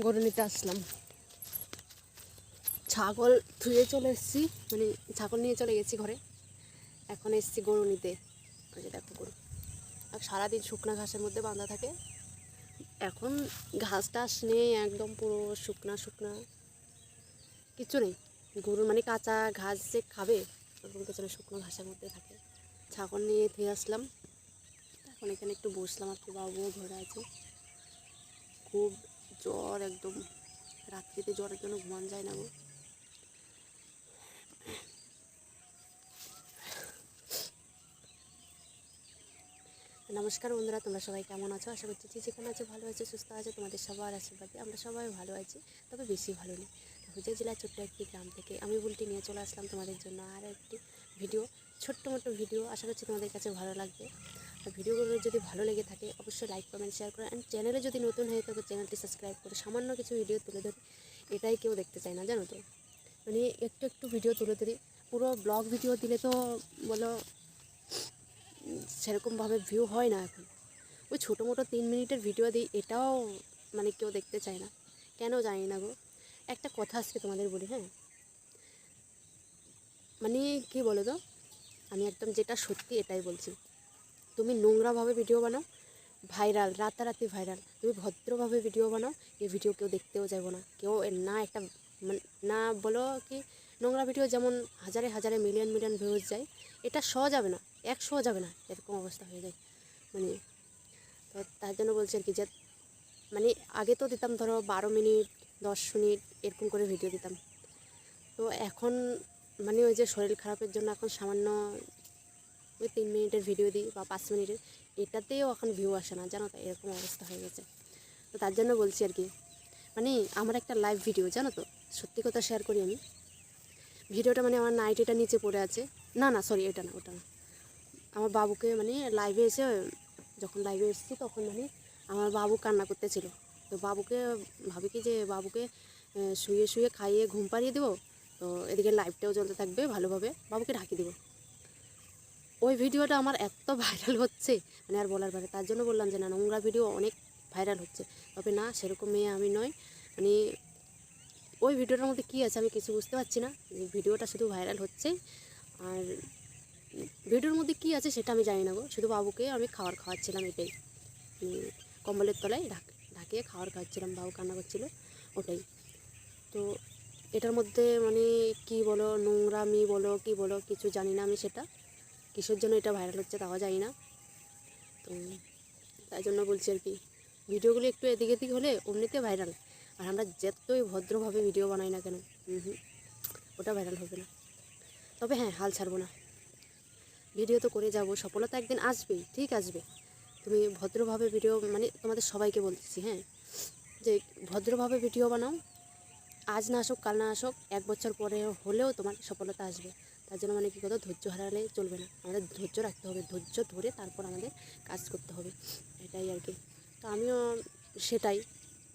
গরু নিতে আসলাম। ছাগল ধুয়ে চলে এসেছি, মানে ছাগল নিয়ে চলে গেছি ঘরে। এখন এসেছি গরু নিতে। ওই যে দেখো গরু, আর সারাদিন শুকনো ঘাসের মধ্যে বাঁধা থাকে। এখন ঘাস টাস নেই, একদম পুরো শুকনা শুকনা, কিচ্ছু নেই। গরু মানে কাঁচা ঘাস যে খাবে ওরকম পেছনে শুকনো ঘাসের মধ্যে থাকে। ছাগল নিয়ে ধুয়ে আসলাম। এখন এখানে একটু বসলাম, আর কি বাবুও ঘরে আছে। খুব জ্বর, একদম রাত্রিতে জ্বরের জন্য ঘুমান যায় না গো। নমস্কার বন্ধুরা, তোমরা সবাই কেমন আছো? আশা করছি যেখানে আছো ভালো আছো, সুস্থ আছো। তোমাদের সবার আশীর্বাদে আমরা সবাই ভালো আছি, তবে বেশি ভালো নেই। হুগলি জেলার ছোট্ট একটি গ্রাম থেকে আমি বুলটি নিয়ে চলে আসলাম তোমাদের জন্য আরও একটি ভিডিও, ছোট্ট মোটো ভিডিও। আশা করছি তোমাদের কাছে ভালো লাগবে। আর ভিডিওগুলো যদি ভালো লেগে থাকে অবশ্যই লাইক কমেন্ট শেয়ার করো। অ্যান্ড চ্যানেলে যদি নতুন হয়ে থাকে চ্যানেলটি সাবস্ক্রাইব করে। সামান্য কিছু ভিডিও তুলে ধরি, এটাই কেউ দেখতে চায় না জানো তো, মানে একটু একটু ভিডিও তুলে ধরি। পুরো ব্লগ ভিডিও দিলে তো বলো সেরকমভাবে ভিউ হয় না। এখন ওই ছোটো মোটো 3 মিনিটের ভিডিও দিই, এটাও মানে কেউ দেখতে চায় না, কেন জানি না গো। একটা কথা আজকে তোমাদের বলি, হ্যাঁ, মানে কী বলো তো, আমি একদম যেটা সত্যি এটাই বলছি। তুমি নোংরাভাবে ভিডিও বানাও, ভাইরাল, রাতারাতি ভাইরাল। তুমি ভদ্রভাবে ভিডিও বানাও, এই ভিডিও কেউ দেখতেও যাবো না। কেউ না একটা না বলো কি, নোংরা ভিডিও যেমন হাজারে হাজারে মিলিয়ন মিলিয়ন ভিউজ যায়, এটা শো যাবে না, 100 যাবে না, এরকম অবস্থা হয়ে যায়। মানে তো তার জন্য বলছি আর কি, যে মানে আগে তো দিতাম ধরো 12 মিনিট 10 মিনিট এরকম করে ভিডিও দিতাম। তো এখন মানে ওই যে শরীর খারাপের জন্য এখন সামান্য ওই 3 মিনিটের ভিডিও দিই বা 5 মিনিটের, এটাতেও এখন ভিউ আসে না জানো তো, এরকম অবস্থা হয়ে গেছে। তো তার জন্য বলছি আর কি, মানে আমার একটা লাইভ ভিডিও জানো তো, সত্যি কথা শেয়ার করি আমি। ভিডিওটা মানে আমার নাইটিটা নিচে পড়ে আছে, না না সরি, এটা না, ওটা না। আমার বাবুকে মানে লাইভে এসে, যখন লাইভে এসেছি তখন মানে আমার বাবু কান্না করতেছিল। তো বাবুকে ভাবি কি যে বাবুকে শুয়ে শুয়ে খাইয়ে ঘুম পাড়িয়ে দেবো, তো এদিকে লাইভটাও চলতে থাকবে ভালোভাবে, বাবুকে ঢাকি দেবো। ওই ভিডিওটা আমার এত ভাইরাল হচ্ছে মানে আর বলার বাইরে। তার জন্য বললাম যে না, নোংরা ভিডিও অনেক ভাইরাল হচ্ছে, তবে না সেরকম মেয়ে আমি নয়। মানে ওই ভিডিওটার মধ্যে কী আছে আমি কিছু বুঝতে পারছি না, ভিডিওটা শুধু ভাইরাল হচ্ছে। আর ভিডিওর মধ্যে কী আছে সেটা আমি জানি না গো, শুধু বাবুকে আমি খাবার খাওয়াচ্ছিলাম, এটাই। কম্বলের তলায় ঢাকিয়ে খাবার খাওয়াচ্ছিলাম, বাবু কান্না করছিলো, ওটাই। তো এটার মধ্যে মানে কি বলো, নোংরামি বলো কি বলো, কিছু জানি না আমি সেটা, কিসের জন্য এটা ভাইরাল হচ্ছে তাও জানি না। তো তাই জন্য বলছি আর কি, ভিডিওগুলো একটু এদিক এদিক হলে অমনিতে ভাইরাল। আর আমরা যতই ভদ্রভাবে ভিডিও বানাই না কেন, ওটা ভাইরাল হবে না। তবে হ্যাঁ, হাল ছাড়বো না, ভিডিও তো করে যাব, সফলতা একদিন আসবেই, ঠিক আসবে। তুমি ভদ্রভাবে ভিডিও, মানে তোমাদের সবাইকে বলতেছি, হ্যাঁ, যে ভদ্রভাবে ভিডিও বানাও। আজ না আসুক, কাল না আসুক, 1 বছর পরে হলেও তোমার সফলতা আসবে। তার জন্য মানে কী কথা, ধৈর্য হারালে চলবে না, আমাদের ধৈর্য রাখতে হবে, ধৈর্য ধরে তারপর আমাদের কাজ করতে হবে, এটাই আর কি। তো আমিও সেটাই,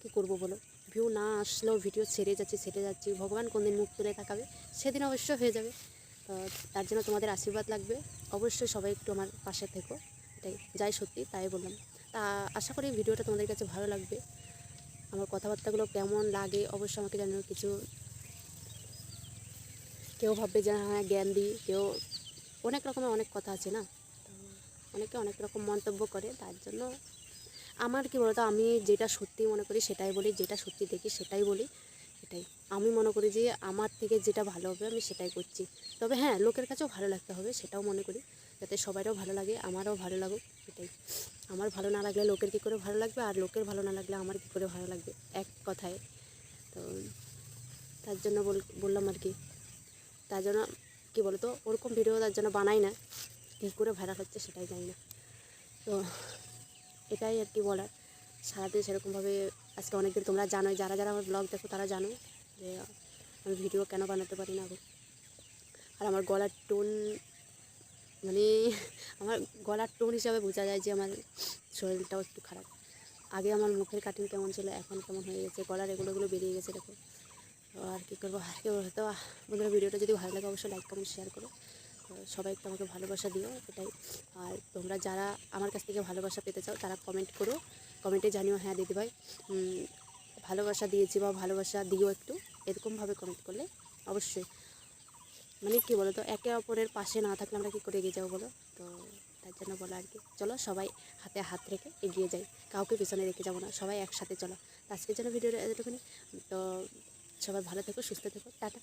কী করবো বলো, ভিউ না আসলেও ভিডিও ছেড়ে যাচ্ছি, ভগবান কোন দিন মুখ তুলে তাকাবে, সেদিন অবশ্যই হয়ে যাবে। তো তার জন্য তোমাদের আশীর্বাদ লাগবে, অবশ্যই সবাই একটু আমার পাশে থেকো, এটাই যাই সত্যি তাই বললাম। তা আশা করি ভিডিওটা তোমাদের কাছে ভালো লাগবে। আমার কথাবার্তাগুলো কেমন লাগে অবশ্যই আমাকে জানিও। কিছু কেউ ভাববে যে হ্যাঁ জ্ঞান দিই, কেউ অনেক রকমের অনেক কথা আছে না, তো অনেকে অনেক রকম মন্তব্য করে। তার জন্য আমার কী বলতো, আমি যেটা সত্যি মনে করি সেটাই বলি, যেটা সত্যি দেখি সেটাই বলি, এটাই। আমি মনে করি যে আমার থেকে যেটা ভালো হবে আমি সেটাই করছি। তবে হ্যাঁ, লোকের কাছেও ভালো লাগতে হবে, সেটাও মনে করি, যাতে সবারও ভালো লাগে, আমারও ভালো লাগুক, এটাই। আমার ভালো না লাগলে লোকের কী করে ভালো লাগবে, আর লোকের ভালো না লাগলে আমার কী করে ভালো লাগবে, এক কথায়। তো তার জন্য বললাম আর কি। তার জন্য কী বলো তো, ওরকম ভিডিও তার জন্য বানাই না, কী করে ভাইরাল হচ্ছে সেটাই জানি না। তো এটাই আর কি বলার। সারাদিন সেরকমভাবে আজকে অনেকদিন, তোমরা জানোই, যারা যারা আমার ব্লগ দেখো তারা জানো যে আমি ভিডিও কেন বানাতে পারি না। আর আমার গলার টোন, মানে আমার গলার টোন হিসাবে বোঝা যায় যে আমার শরীরটাও একটু খারাপ। আগে আমার মুখের কাটিং কেমন ছিল, এখন কেমন হয়ে গেছে, গলার এগুলোগুলো বেরিয়ে গেছে দেখো। তো আর কী করবো, আর কেউ হয়তো বন্ধুরা, ভিডিওটা যদি ভালো লাগে অবশ্যই লাইক কমেন্ট শেয়ার করো। তো সবাই একটু আমাকে ভালোবাসা দিও, এটাই। আর তোমরা যারা আমার কাছ থেকে ভালোবাসা পেতে চাও তারা কমেন্ট করো, কমেন্টে জানিও হ্যাঁ দিদিভাই ভালোবাসা দিয়েছি বা ভালোবাসা দিও একটু, এরকমভাবে কমেন্ট করলে অবশ্যই। মানে কী বলো তো, একে অপরের পাশে না থাকলে আমরা কী করে এগিয়ে যাবো বলো? তো তার জন্য বলো আর কি। চলো সবাই হাতে হাত রেখে এগিয়ে যাই, কাউকে পিছনে রেখে যাবো না, সবাই একসাথে চলো। তো আজকের জন্য ভিডিওটা এতটুকুনি। তো সবাই ভালো থেকো, সুস্থ থেকো, টাটা।